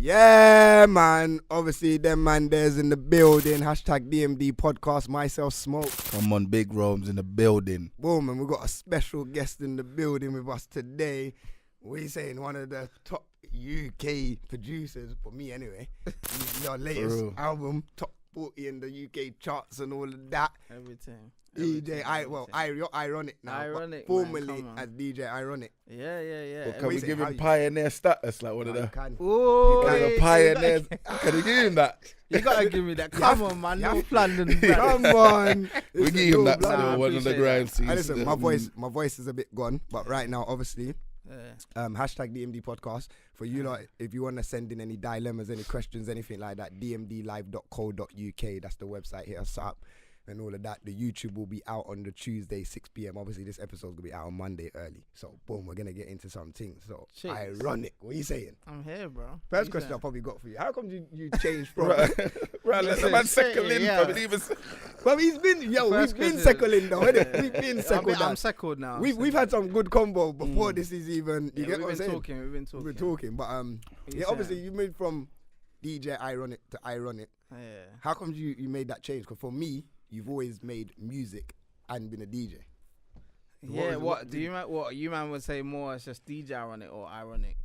Yeah, man. Obviously, them man there's in the building. Hashtag DMD podcast. Myself, Smoke. Come on, Big Rome's in the building. Boom, and we got a special guest in the building with us today. We saying one of the top UK producers, for me anyway. Your latest album, top 40 in the UK charts and all of that. Everything. You're Ironik now. Ironik, formerly as DJ Ironik. Yeah. Well, can we give him pioneer status like one of the Oh, pioneers? Can you give him that? You gotta give me that. Come on, man. No London. Come on. We give him that still, one of the grime scenes. Listen, my voice is a bit gone, but right now, obviously, hashtag DMD podcast for you lot. If you want to send in any dilemmas, any questions, anything like that, dmdlive.co.uk. That's the website. Hit us up. And all of that. The YouTube will be out on the Tuesday, 6 p.m. Obviously, this episode's going to be out on Monday early. So, boom, we're going to get into some things. So, Ironik. What are you saying? I'm here, bro. First question I probably got for you. How come you changed from... right, let the man settle in. Well, we've been settling though, innit? We've been settled. I'm settled now. We've had some good combo before this is even... You get what I'm saying? We've been talking. We're talking. But, obviously, you moved from DJ Ironik to Ironik. Yeah. How come you made that change? Because for me... You've always made music and been a DJ. Yeah, you man would say more as just DJ Ironik or Ironic?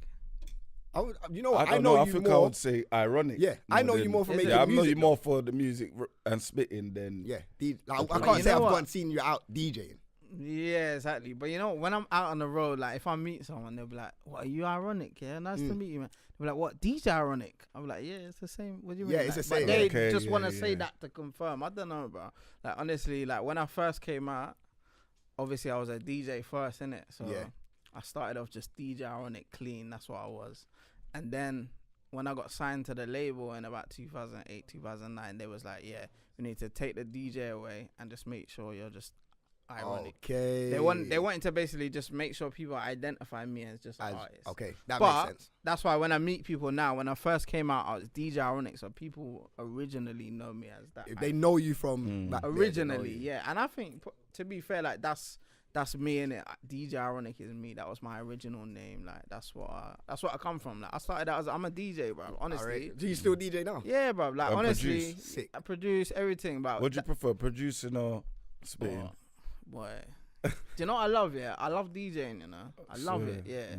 I know you more. I would say Ironic. Yeah, I know you more for making music. I know you more for the music and spitting than... Yeah, I can't say I've gone and seen you out DJing. Yeah, exactly. But you know, when I'm out on the road, like if I meet someone, they'll be like, "What, are you Ironic? Yeah, nice to meet you, man." They'll be like, "What, DJ Ironic?" I'm like, "Yeah, it's the same." What do you mean? Yeah, it's the same. But they just want to say that to confirm. I don't know, bro. Like honestly, like when I first came out, obviously I was a DJ first, innit? So I started off just DJ Ironic clean. That's what I was. And then when I got signed to the label in about 2008, 2009, they was like, "Yeah, we need to take the DJ away and just make sure you're just Ironic." Okay. They wanted to basically just make sure people identify me as just an artist. Okay, that makes sense. That's why when I meet people now, when I first came out, I was DJ Ironik, so people originally know me as that. If they know you from back originally, yeah. And I think, to be fair, like that's me, innit? DJ Ironik is me. That was my original name. Like that's what I come from. Like I started out I'm a DJ, bro. Honestly. Right. Do you still DJ now? Yeah, bro. Like honestly, sick. I produce everything, bro. What do you prefer, producing or spitting? Boy, do you know what I love? Yeah, I love DJing. You know, I love it. Yeah.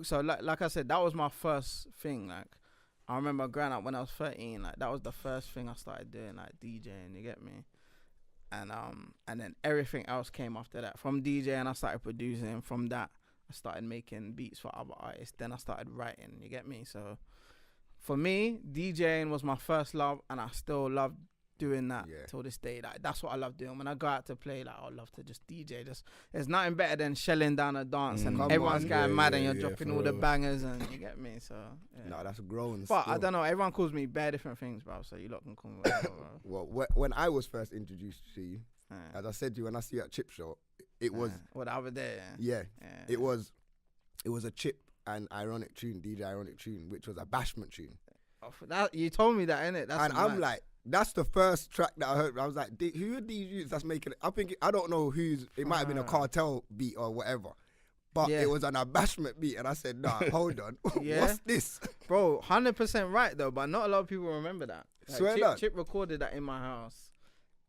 So like I said, that was my first thing. Like, I remember growing up when I was 13. Like, that was the first thing I started doing, like DJing. You get me? And then everything else came after that. From DJing, I started producing. From that, I started making beats for other artists. Then I started writing. You get me? So, for me, DJing was my first love, and I still love doing that till this day. Like that's what I love doing. When I go out to play, like I love to just DJ. There's nothing better than shelling down a dance and everyone's going mad and you're dropping all the bangers and you get me. So no, that's grown. But I don't know. Everyone calls me bare different things, bro. So you lot can call me whatever, bro. Well, when I was first introduced to you, as I said to you when I see you at Chip Show, it was the other day. It was a Chip and Ironic tune, DJ Ironik tune, which was a bashment tune. That you told me that, innit? That's and I'm like. That's the first track that I heard. I was like, who are these youths that's making it? I don't know who's, it might have been a cartel beat or whatever. But it was an abashment beat. And I said, nah, hold on. What's this? Bro, 100% right though. But not a lot of people remember that. Like, Swear that. Chip recorded that in my house.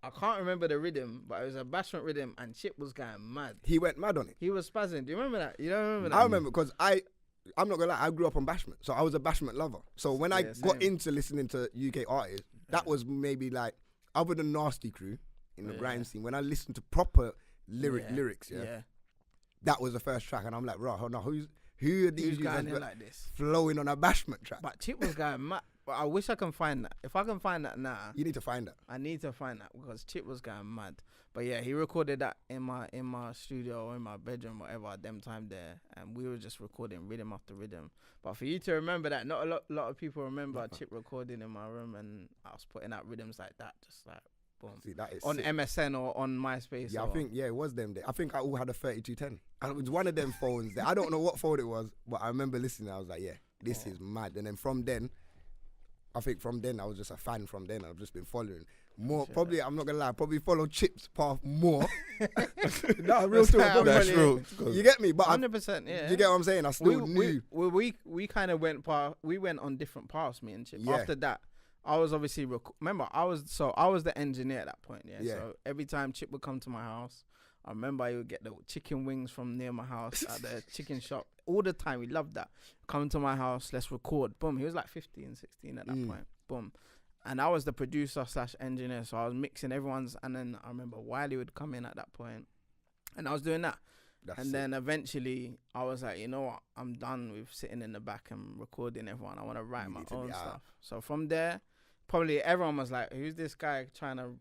I can't remember the rhythm, but it was a bashment rhythm and Chip was going mad. He went mad on it. He was spazzing. Do you remember that? You don't remember that? I remember because I'm not gonna lie, I grew up on bashment. So I was a bashment lover. So when I got into listening to UK artists, that was maybe like, other than Nasty Crew in the grime scene, when I listened to proper lyrics, that was the first track, and I'm like, right, hold on, who are these guys like this flowing on a bashment track? But Chip was going mad. But I wish I can find that. If I can find that now, you need to find that. I need to find that because Chip was going mad. But yeah, he recorded that in my studio or in my bedroom, whatever, at them time there, and we were just recording rhythm after rhythm. But for you to remember that, not a lot of people remember Chip recording in my room, and I was putting out rhythms like that, just like boom. See, that is on sick. MSN or on MySpace. Yeah, I think it was them there. I think I all had a 3210, and it was one of them phones there. I don't know what phone it was, but I remember listening. I was like, yeah, this is mad. And then from then, I think from then I was just a fan. From then I've just been following. More probably, I'm not gonna lie, probably follow Chip's path more. No, real talk. That's real. You get me? But 100%. Yeah. you get what I'm saying? I still knew. We kind of went on different paths, me and Chip. Yeah. After that, I was obviously remember I was the engineer at that point. Yeah. Yeah. So every time Chip would come to my house, I remember he would get the chicken wings from near my house at the chicken shop all the time. We loved that. Come to my house, let's record. Boom. He was like 15, 16 at that point. Boom. And I was the producer / engineer, so I was mixing everyone's. And then I remember Wiley would come in at that point, and I was doing that. Then eventually I was like, you know what? I'm done with sitting in the back and recording everyone. I want to write my own stuff. So from there, probably everyone was like, who's this guy trying to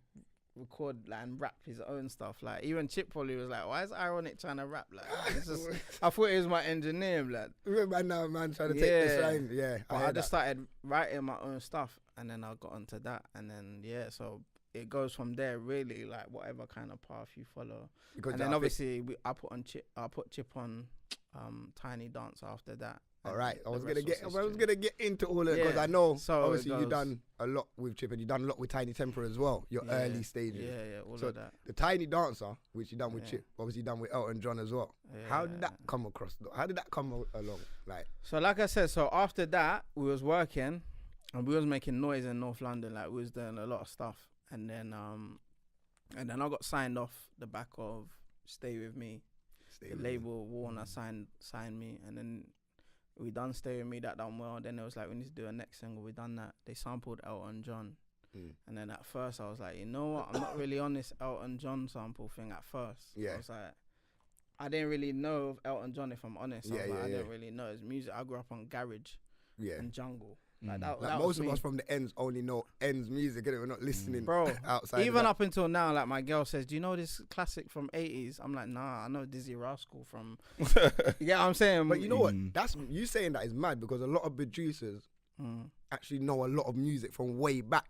record and rap his own stuff? Like even Chip probably was like, why is Ironik trying to rap? Like it's just, I thought he was my engineer, blood. Right now, man, trying to take this line. Yeah, but I just started writing my own stuff, and then I got onto that, and then so it goes from there, really, like whatever kind of path you follow. Because and then obviously I put Chip on Tiny Dance after that. All right, I was gonna get into all of it because I know obviously you done a lot with Chip and you done a lot with Tiny Temper as well. Your early stages. Yeah, all of that. The Tiny Dancer, which you done with Chip, obviously done with Elton John as well. Yeah. How did that come across? How did that come along? Like I said, so after that we was working and we was making noise in North London. Like we was doing a lot of stuff, and then I got signed off the back of Stay With Me. The label Warner signed me, and then we done Stay With Me, that done well. Then it was like, we need to do a next single. We done that. They sampled Elton John. And then at first I was like, you know what? I'm not really on this Elton John sample thing at first. Yeah. I was like, I didn't really know of Elton John, if I'm honest. I didn't really know his music. I grew up on Garage and Jungle. Like that most of us from the ends only know ends music, and we're not listening outside. Even up until now, like my girl says, do you know this classic from 80s? I'm like, nah, I know Dizzy Rascal from. You get what I'm saying? But you know what? That's you saying that is mad, because a lot of producers actually know a lot of music from way back.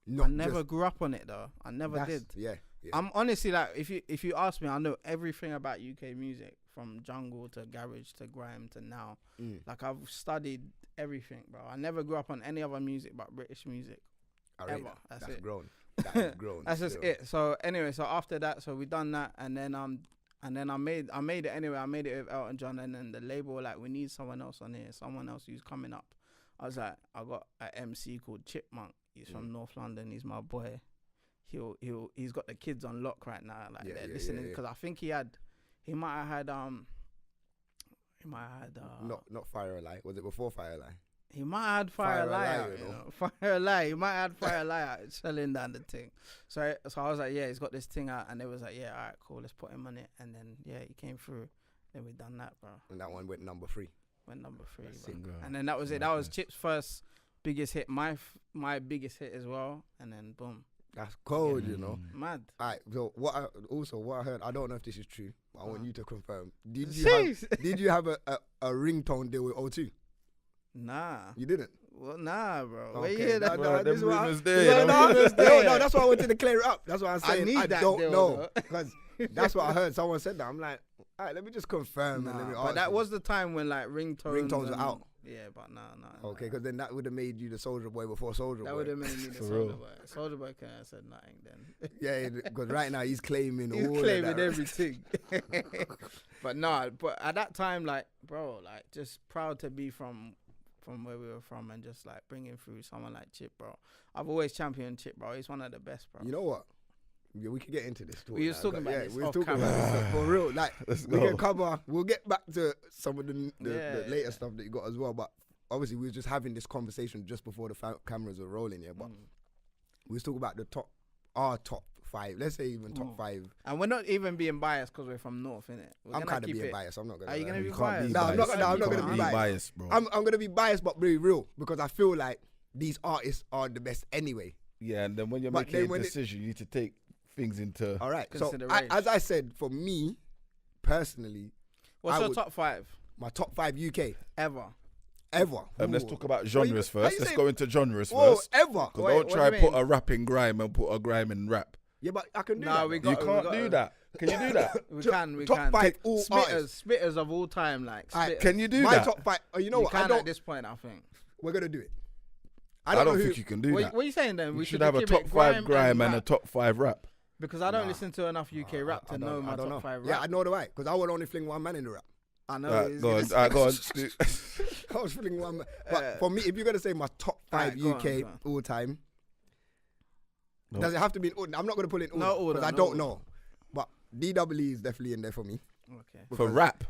I never grew up on it though. I never did. Yeah. I'm honestly like, if you ask me, I know everything about UK music, from jungle to garage to grime to now. Like I've studied everything, bro. I never grew up on any other music but British music. Ever. That's it. Grown. That's grown. That's just it. So anyway, so after that, so we done that, and then I made it anyway. I made it with Elton John, and then the label were like, we need someone else on here, someone else who's coming up. I was like, I got an MC called Chipmunk. He's from North London. He's my boy. He's got the kids on lock right now. Like they're listening, because I think he might have had not Fire Alive. Was it before Fire Alive? He might have had Fire Alive, you know. Fire Alive. He might have had Fire Alive selling down the thing. So I was like, yeah, he's got this thing out, and they was like, yeah, all right, cool, let's put him on it. And then he came through. Then we done that, bro. And that one went number 3. Bro. And then that was it. That was Chip's first biggest hit. My biggest hit as well. And then boom. That's cold, you know. Mad. Alright, so what I heard, I don't know if this is true, but I want you to confirm. Did you have a ringtone deal with O2? Nah. You didn't? Well, nah, bro. Okay. Where you hear that? Bro, this them rumors there. No, that's why I wanted to clear it up. That's what I'm saying. I don't know, because that's what I heard. Someone said that. I'm like, all right, let me just confirm. And let me but that was the time when like ringtones were out. Yeah, but no. Okay, because then that would have made you the Soldier Boy before Soldier Boy. That would have made me the Soldier Boy. Soldier Boy can't have said nothing then. Yeah, because right now he's claiming everything. But at that time, like, bro, like, just proud to be from where we were from, and just like bringing through someone like Chip, bro. I've always championed Chip, bro. He's one of the best, bro. You know what? Yeah, we could get into this. We were talking about this off camera. For real. Like, we can cover. We'll get back to some of the later stuff that you got as well. But obviously, we were just having this conversation just before the cameras were rolling. Yeah, but we was talking about our top 5. Let's say even top 5. And we're not even being biased because we're from North, innit? I'm kind of being biased. I'm not gonna. Are you gonna be biased? No, I'm not gonna be biased, bro. I'm gonna be biased, but be real, because I feel like these artists are the best anyway. Yeah, and then when you're making a decision, you need to take things into all right. So as I said, for me personally, what's your top 5? My top 5 UK ever. Let's talk about genres first. Let's go into genres first. Ever. Don't try put a rap in grime and put a grime in rap. Yeah, but I can do that. You can't do that. Can you do that? We can. Top 5 all spitters of all time, like. Can you do that? My top 5. You know what? At this point, I think we're gonna do it. I don't think you can do that. What are you saying then? We should have a top 5 grime and a top 5 rap. Because I don't listen to enough UK rap to know my top 5 rap. Yeah, I know the way. Because I would only fling one man in the rap. I know. Go on. I was flinging one man. But for me, if you're going to say my top 5 UK all time, does it have to be in order? I'm not going to put it in order. Because I don't know. But DWE is definitely in there for me. Okay. For rap?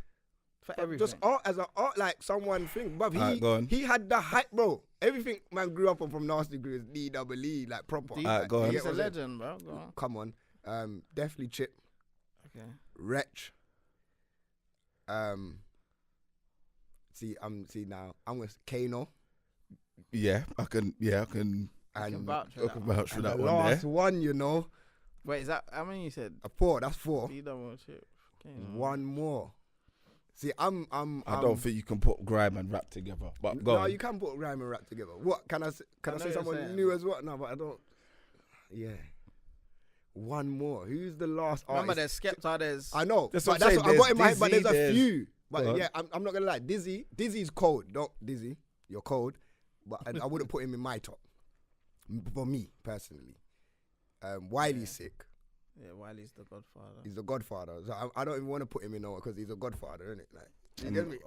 For everything. Just art as an art, like someone thing. But he had the hype, bro. Everything man grew up on from Nasty Grew is DWE, like proper. He's a legend, bro. Go on. Come on. Definitely Chip. Okay. Wretch. See now. I'm with Kano. Yeah, I can. I can vouch for that one. Last one, you know. Wait, is that how many you said? 4. That's 4. Chip. One more. See, I don't think you can put grime and rap together. But go on. No, you can put grime and rap together. What can I say? Can I say someone new as well? No, but I don't. Yeah. One more. Who's the last Remember, artist? there's Skepta. There's. I know. That's what I got in my head. But there's a few. But yeah, I'm not gonna lie. Dizzy's cold. Don't Dizzy. You're cold. But I wouldn't put him in my top. For me personally, Wiley's sick. Yeah, Wiley's the godfather. He's the godfather. So I don't even want to put him in because he's a godfather, isn't it? Like, you get me?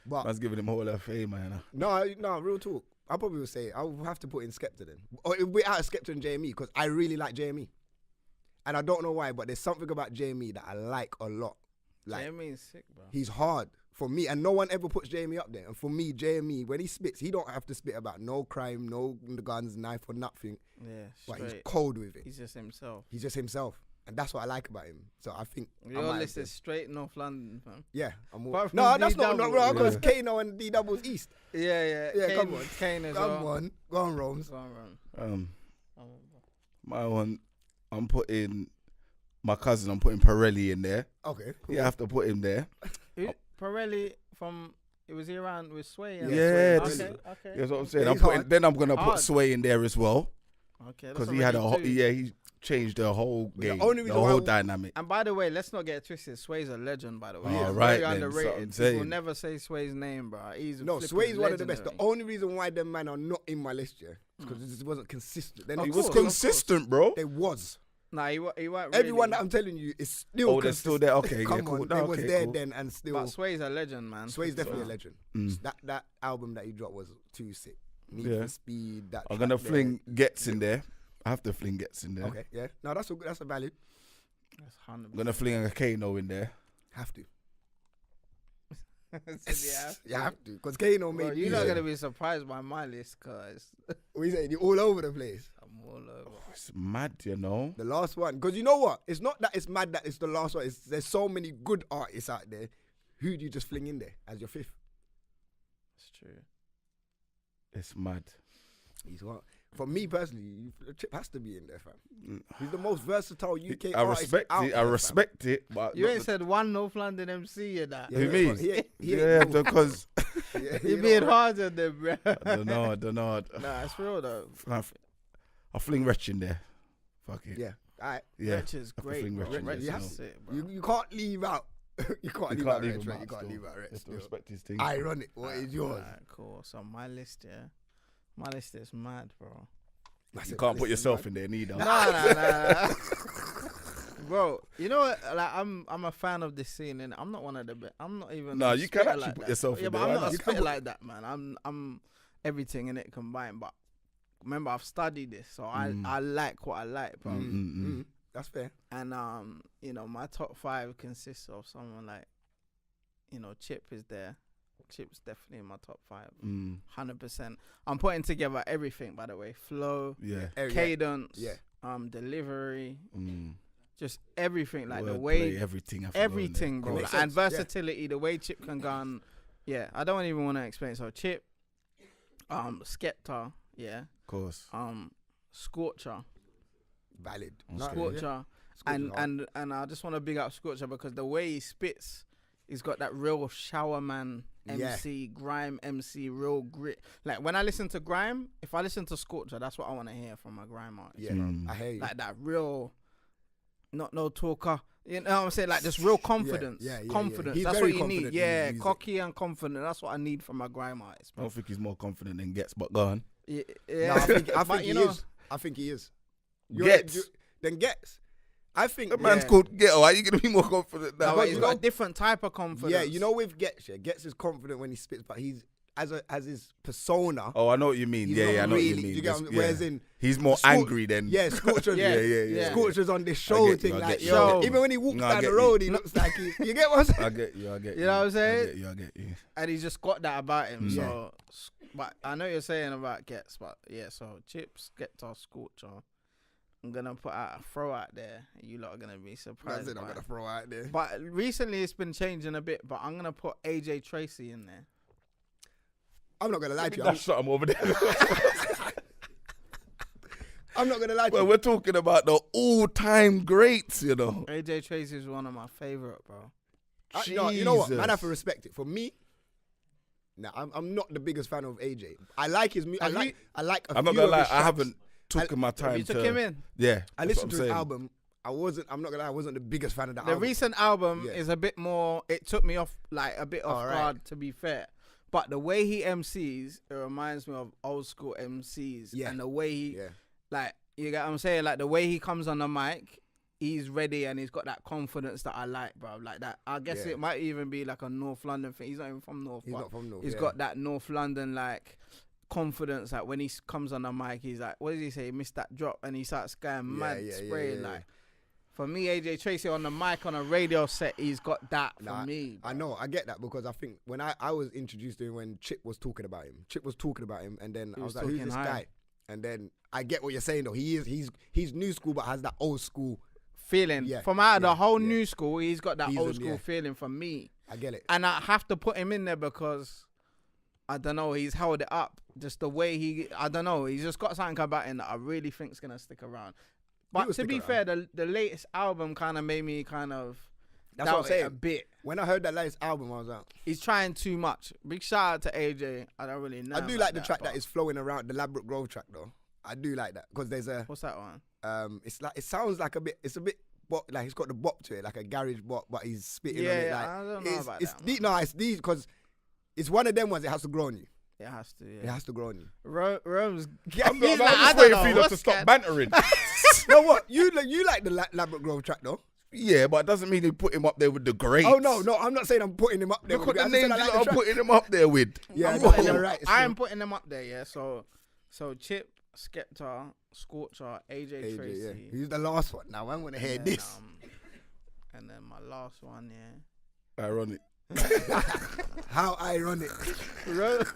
But I was giving him all of fame, man. No, real talk. I probably would say I would have to put in Skepta then, or it'll be out of Skepta and JME because I really like JME, and I don't know why, but there's something about JME that I like a lot. Like, JME is sick, bro. He's hard for me, and no one ever puts JME up there. And for me, JME, when he spits, he don't have to spit about no crime, no guns, knife, or nothing. Yeah, but he's cold with it. He's just himself. And that's what I like about him. So I think your list is straight North London, fam. Yeah, that's not wrong because Kano and D Double's East. Yeah. Come on, Kane as well. Go on, Rome's. My one, I'm putting my cousin. I'm putting Pirelli in there. Okay, cool. You have to put him there. Pirelli from. It was he around with Sway. Yeah, okay. That's what I'm saying. Then I'm gonna put Sway in there as well. Okay, because he had he changed the whole game, the whole dynamic. And by the way, let's not get it twisted. Sway's a legend, by the way. All right, very underrated. People will never say Sway's name, bro. Sway's one of the best. The only reason why them men are not in my list, yeah, is because it just wasn't consistent. He was consistent, bro. It was. Nah, he weren't really. Everyone that I'm telling you is still consistent. They're still there. Okay, come on. They was there then and still. But Sway's a legend, man. Sway's definitely a legend. That album that he dropped was too sick. Need for Speed. I'm gonna fling Gets in there. I have to fling Gets in there. Okay, yeah. No, that's a valid. That's 100%. I'm gonna fling a Kano in there. Have to. You have to. Because Kano made you're not gonna be surprised by my list, cause what you saying? You're all over the place. I'm all over. It's mad, you know. The last one, because you know what? It's not that it's mad that it's the last one. There's so many good artists out there. Who do you just fling in there as your 5th? It's true. It's mad. He's what? For me personally, Chip has to be in there, fam. He's the most versatile UK I artist. I respect it, but you ain't said one North London MC in that. Who means? Because you're being hard on them, bro. I don't know. Nah, it's real though. I'll fling Wretch in there. Fuck it. Yeah. All right. Yeah. Wretch is great. You can't leave out. You can't leave out Wretch. You can't leave out Wretch. Respect his thing. Ironik. What is yours? Alright, cool. So my list, my list is mad, bro. You can't put yourself in there neither. Nah. Bro, you know what? Like, I'm a fan of this scene, and I'm not one of the best. I'm not even. No, you can actually put yourself in there. Yeah, but I'm not a spitter like that, man. I'm everything in it combined. But remember, I've studied this, so I like what I like, bro. That's fair. And my top 5 consists of someone like, Chip is there. Chip's definitely in my top 5. 100%. I'm putting together everything, by the way. Flow, cadence, delivery, just everything. Like the way everything, bro. And versatility, the way Chip can go on. Yeah, I don't even want to explain. So Chip, Skepta, of course. Scorcher. Valid. Scorcher. And I just want to big up Scorcher because the way he spits, he's got that real shower man MC, grime MC, real grit. Like when I listen to grime, if I listen to Scorcher, that's what I want to hear from my grime artist. Yeah, I hear you. Like that real, not no talker. You know what I'm saying? Like just real confidence. Confidence. That's what you need. Yeah, cocky and confident. That's what I need from my grime artist. I don't think he's more confident than Gets, but go on. Yeah. No, I think he is. I think he is. Then Gets. I think the man's called Ghetto. Are you gonna be more confident now? No, he's got a different type of confidence. Yeah, you know with Gets, Gets is confident when he spits, but he's as his persona. Oh, I know what you mean. Yeah, I know what you mean. You get whereas in he's more angry than Scorcher's. Yeah. Scorcher's on this show thing, like even when he walks down the road, he looks like he. You get what I'm saying? I get you. You know what I'm saying? I get you. And he's just got that about him. So, but I know you're saying about Gets, but yeah. So Chips, Skepta, Scorcher. I'm gonna put out a throw out there. You lot are gonna be surprised. That's it. I'm gonna throw out there. But recently it's been changing a bit. But I'm gonna put AJ Tracy in there. I'm not gonna lie to you. That's something over there. I'm not gonna lie to you. Well, we're talking about the all-time greats, you know. AJ Tracy is one of my favorite, bro. No, you know what? Man, I have to respect it. For me, I'm not the biggest fan of AJ. I like his music. I like. I'm not gonna lie. I haven't taken my time. You took him in. Yeah, I listened to his album. I'm not gonna lie. I wasn't the biggest fan of that. The recent album is a bit more. It took me off a bit off guard, to be fair. But the way he MCs, it reminds me of old school MCs. Yeah. And the way he, you get what I'm saying? Like, the way he comes on the mic, he's ready and he's got that confidence that I like, bro. Like that. I guess it might even be like a North London thing. He's not even from North. He's not from North. He's got that North London, like, confidence. Like, when he comes on the mic, he's like, what does he say? He missed that drop and he starts going mad, spraying, like. For me, AJ Tracy on the mic on a radio set, he's got that for me. Bro. I know, I get that because I think when I was introduced to him when Chip was talking about him, and then I was like, who's this guy? And then I get what you're saying though. He's new school but has that old school feeling. Yeah, from out of the whole new school, he's got that old school feeling for me. I get it. And I have to put him in there because I don't know, he's held it up. Just the way I don't know, he's just got something about him that I really think's gonna stick around. But to be fair, the latest album kind of made me kind of That's what I'm saying. A bit. When I heard that latest album, I was like, he's trying too much. Big shout out to AJ. I don't really know. I do like the track that is flowing around, the Elaborate Grove track though. I do like that because there's a. What's that one? It's like, it sounds like a bit. It's a bit bop, like it's got the bop to it, like a garage bop, but he's spitting on it. Like, I don't know about it's that. It's these because it's one of them ones. It has to grow on you. It has to. Yeah. It has to grow on you. Rome's. I'm just waiting for you to stop bantering. You know what? You like the Elaborate Grove track though. Yeah, but it doesn't mean you put him up there with the greats. Oh no, I'm not saying I'm putting him up there. Look at the names I'm putting him up there with. Yeah, I am putting them up there. Yeah, so Chip, Skepta, Scorcher, AJ Tracy. Yeah. Who's the last one? Now I'm gonna hear this. And then my last one, yeah. Ironic. How ironic.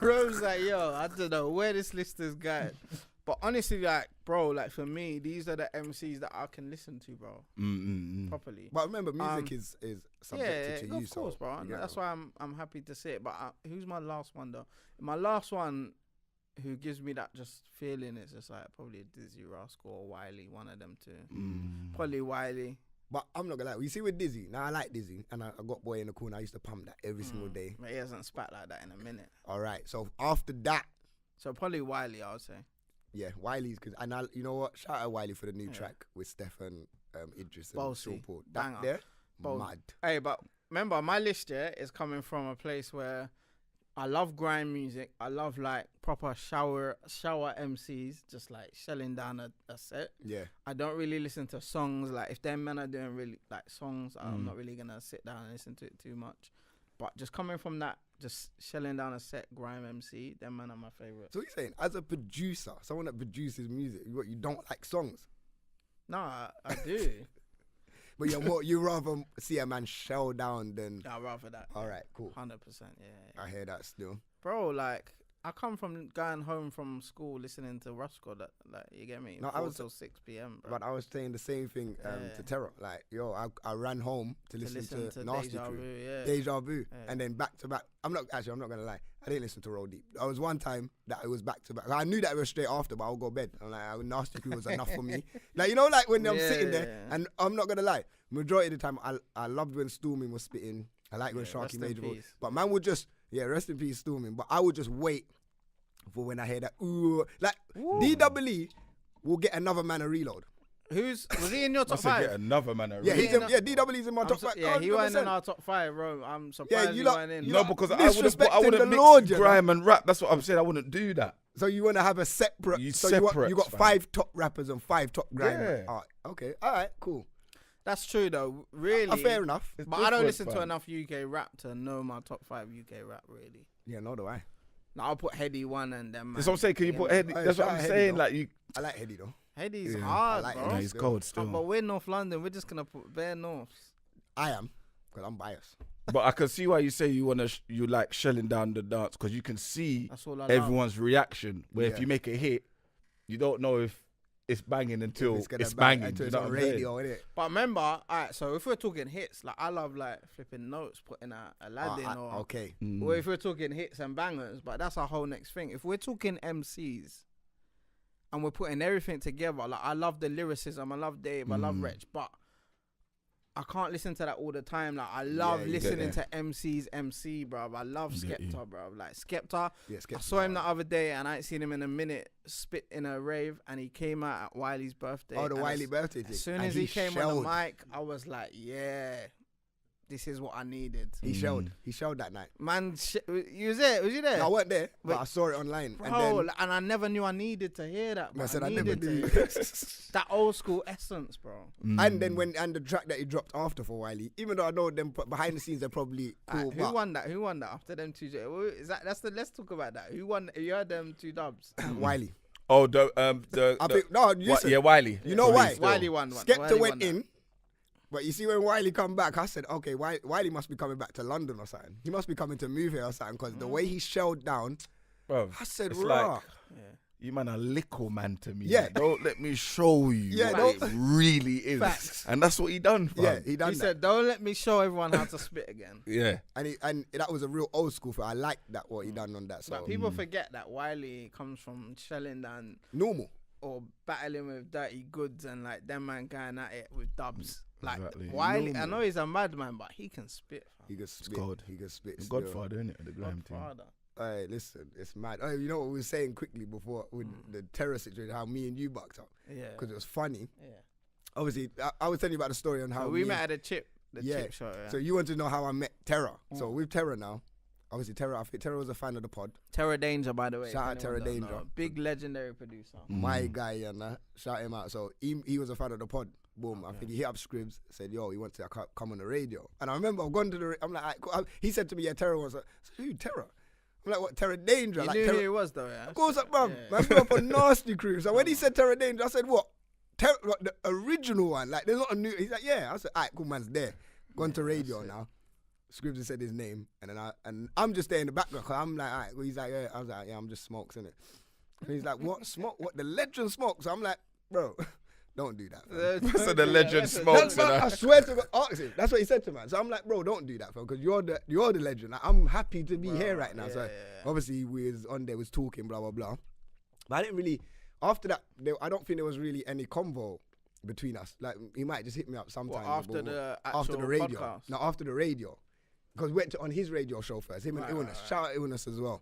Rome's like, yo, I don't know where this list is going. But honestly, like, bro, like for me, these are the MCs that I can listen to, bro, properly. But remember, music is subjective to you, of course, bro. That's why I'm happy to say it. But who's my last one though? My last one, who gives me that just feeling, is just like probably Dizzy Rascal or Wiley, one of them two. Probably Wiley. But I'm not gonna lie. You see with Dizzy, now I like Dizzy, and I got Boy in the Corner. I used to pump that every single day. But he hasn't spat like that in a minute. All right. So after that, so probably Wiley, I would say. Yeah, Wiley's because you know what? Shout out Wiley for the new track with Stefan, Idris, and Sean Paul. That there, mad. Hey, but remember, my list is coming from a place where I love grime music. I love like proper shower MCs, just like shelling down a set. Yeah. I don't really listen to songs. Like if them men are doing really like songs, I'm not really gonna sit down and listen to it too much. But just coming from that, just shelling down a set grime MC, them men are my favorite. So you're saying, as a producer, someone that produces music, you don't like songs? No, I do. But you rather see a man shell down than. I'd rather that. All right, cool. 100%, yeah. I hear that still. Bro, like, I come from going home from school listening to Roscoe, like, you get me? No, I was till 6 p.m, bro. But I was saying the same thing to Terror. Like, yo, I ran home to listen to Nasty Crew. Deja Vu. Yeah. And then back to back. I'm not going to lie. I didn't listen to Roll Deep. There was one time that it was back to back. I knew that it was straight after, but I'll go to bed. I'm like, Nasty Crew was enough for me. Like, you know, like when I'm sitting there, and I'm not going to lie. Majority of the time, I loved when Storming was spitting. I like when Sharky Major was. But man would just, rest in peace, Storming. But I would just wait for when I hear that, ooh. Like, DWE will get another man a reload. Was he in your top 5? Get another man a reload. Yeah, DWE's in my top 5. Yeah, he wasn't in our top 5, bro. I'm surprised he wasn't in. No, because I wouldn't mix grime and rap. That's what I'm saying. I wouldn't do that. So you want to have a separate? You got 5 top rappers and 5 top grinders. Yeah. Okay. All right. Cool. That's true though. Really. Fair enough. But I don't listen to enough UK rap to know my top 5 UK rap really. Yeah, nor do I. Now I'll put Heady 1 and then. That's what I'm saying. Can you put Heady? That's what I'm saying. Like you. I like Heady though. Heady's hard, like bro. No, he's cold still. But we're North London. We're just gonna put bare Norths. I am, because I'm biased. But I can see why you say you want to. You like shelling down the dance because you can see everyone's reaction. Where if you make a hit, you don't know if it's banging until it's banging. Until it's on radio, innit? But remember, alright. So if we're talking hits, like I love like flipping notes, putting out Aladdin or okay. Or if we're talking hits and bangers, but that's our whole next thing. If we're talking MCs. And we're putting everything together. Like I love the lyricism, I love Dave, I love Wretch, but I can't listen to that all the time. Like I love listening to MC's MC, bro. I love Skepta, bro. Like Skepta, I saw him the other day and I ain't seen him in a minute spit in a rave, and he came out at Wiley's birthday. Oh, the Wiley birthday thing. As soon as he came on the mic, I was like, yeah. This is what I needed. He showed that night. Man, you was there? Was you there? No, I wasn't there, but I saw it online. Bro, and I never knew I needed to hear that. I said I never knew. That old school essence, bro. And then and the track that he dropped after for Wiley, even though I know them behind the scenes, they're probably cool. Who won that? Who won that after them 2? Is that? Let's talk about that. Who won? You heard them 2 dubs? Wiley. Oh, listen, Wiley. You know why? Wiley won. Skepta went in. But you see, when Wiley come back, I said, okay, Wiley must be coming back to London or something. He must be coming to move here or something, because the way he shelled down, bro, I said, like, you man a little man to me. Yeah. Don't let me show you what it really is. Facts. And that's what he done, fam. Yeah, he done He that. said, don't let me show everyone how to spit again. Yeah. And that was a real old school thing. I like that, what he done on that. So. But people forget that Wiley comes from shelling down. Normal. Or battling with dirty goods and like them man going at it with dubs. Like Wiley, I know he's a madman, but he can spit. Fam. He can spit. He can spit. Godfather, innit? The grime team. Hey, listen, it's mad. Oh, you know what we were saying quickly before with the terror situation, how me and you bucked up. Yeah. Because it was funny. Yeah. Obviously, I was telling you about the story on how we met at a chip. Chip show. Yeah. So you want to know how I met Terror. So with Terror now, obviously Terror, I think Terror was a fan of the pod. Terror Danger, by the way. Shout out Terror Danger. Big legendary producer. My guy, and shout him out. So he was a fan of the pod. Boom. I think he hit up Scribs, said, yo, he wants to come on the radio. And I remember I've gone to the, I'm like, he said to me, yeah, Terror was like, who, Terror? I'm like, what, Terror Danger? You like, knew Terror, who he was though, yeah? Of course, bruv. Man grew up on Nasty Crew. So when he said Terror Danger, I said, what? What, the original one? Like, there's not a new, he's like, yeah. I said, all right, cool, man's there. Gone to radio now. Scribs said his name, and then I'm just there in the background, cause I'm like, all right. Well, he's like, yeah. I was like, yeah, I'm just Smokes, innit? And he's like, what Smoke? What, the legend Smokes? I'm like, bro, don't do that. So the legend Smokes. I swear to God, ask him. That's what he said to man. So I'm like, bro, don't do that, fam, because you're the legend. Like, I'm happy to be here right now. So obviously we was on there, was talking, blah blah blah. But I didn't really. After that, I don't think there was really any convo between us. Like, he might just hit me up sometime. After the radio. podcast? No, after the radio. Because we went on his radio show first. Him and Illness. Right. Shout out Illness as well.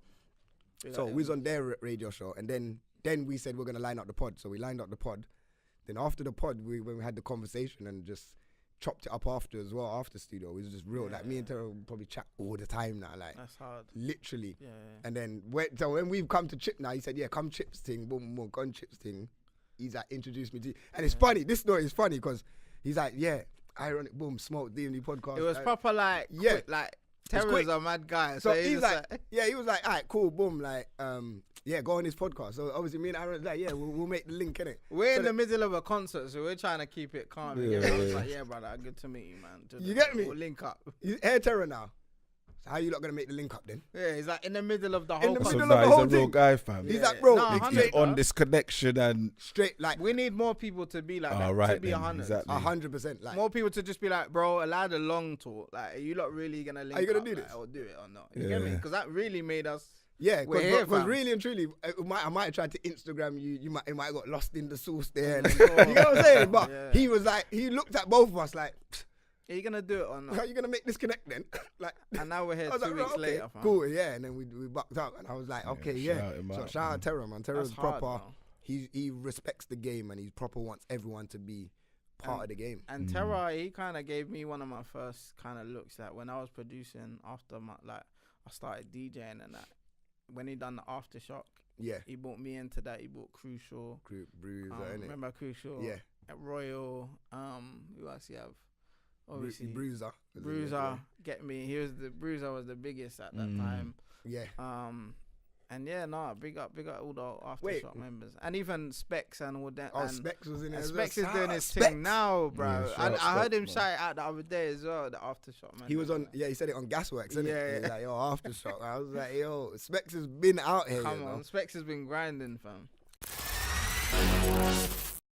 So we was on their radio show. And then we said we're going to line up the pod. So we lined up the pod. Then after the pod, when we had the conversation and just chopped it up after as well, after studio, it was just real. Like, me and Terrell probably chat all the time now. Like, that's hard. Literally. Yeah. And then when we've come to Chip now, he said, yeah, come Chips thing, boom, boom, gone Chips thing. He's like, introduced me to you. And it's funny. This story is funny because he's like, yeah, Ironic, boom, Smoke, DMD podcast. It was proper like, quick, like, Terror's a mad guy. So he's like, he was like, all right, cool, boom, like, yeah, go on his podcast. So obviously me and Aaron was like, yeah, we'll make the link, innit? We're in the middle of a concert, so we're trying to keep it calm. I was like, yeah, brother, good to meet you, man. You get me? We'll link up. He's Air Terror now. So how you not going to make the link up then? Yeah, he's like in the middle of the whole concert. He's a real guy, fam. He's like, bro, he's on this connection and... Straight, like... We need more people to be like that. Right, to be 100. Exactly. 100%. Like, more people to just be like, bro, allowed a long talk. Like, are you not really going to link up? Are you going to do this? Or do it or not? You get me? Because that really made us... Yeah, because really and truly, I might have tried to Instagram you. It might have got lost in the sauce there. And, you know what I'm saying? But he was like, he looked at both of us like, are you gonna do it or not? How are you gonna make this connect then? Like, and now we're here 2 weeks later. Fam. Cool, yeah. And then we bucked up, and I was like, okay, yeah. So shout out Terror, man. Terror's proper. He respects the game, and he's proper. Wants everyone to be part of the game. And Terror, he kind of gave me one of my first kind of looks. Like when I was producing after I started DJing and that. when he done the Aftershock. Yeah. He brought me into that. He brought Crucial. Bruiser, innit? Remember Crucial? Yeah. Royal. Who else you have? Obviously Bruiser. Get me. Bruiser was the biggest at that time. Yeah. And yeah, big up all the Aftershock members, and even Specs and all that. Oh, Specs was in it. Specs is doing his thing now, bro. Yeah, I heard him shout it out the other day as well. The Aftershock man. He was on. Yeah, he said it on Gasworks, didn't yeah. He was like, yo, Aftershock. I was like, yo, Specs has been out here. Come on, Specs has been grinding, fam.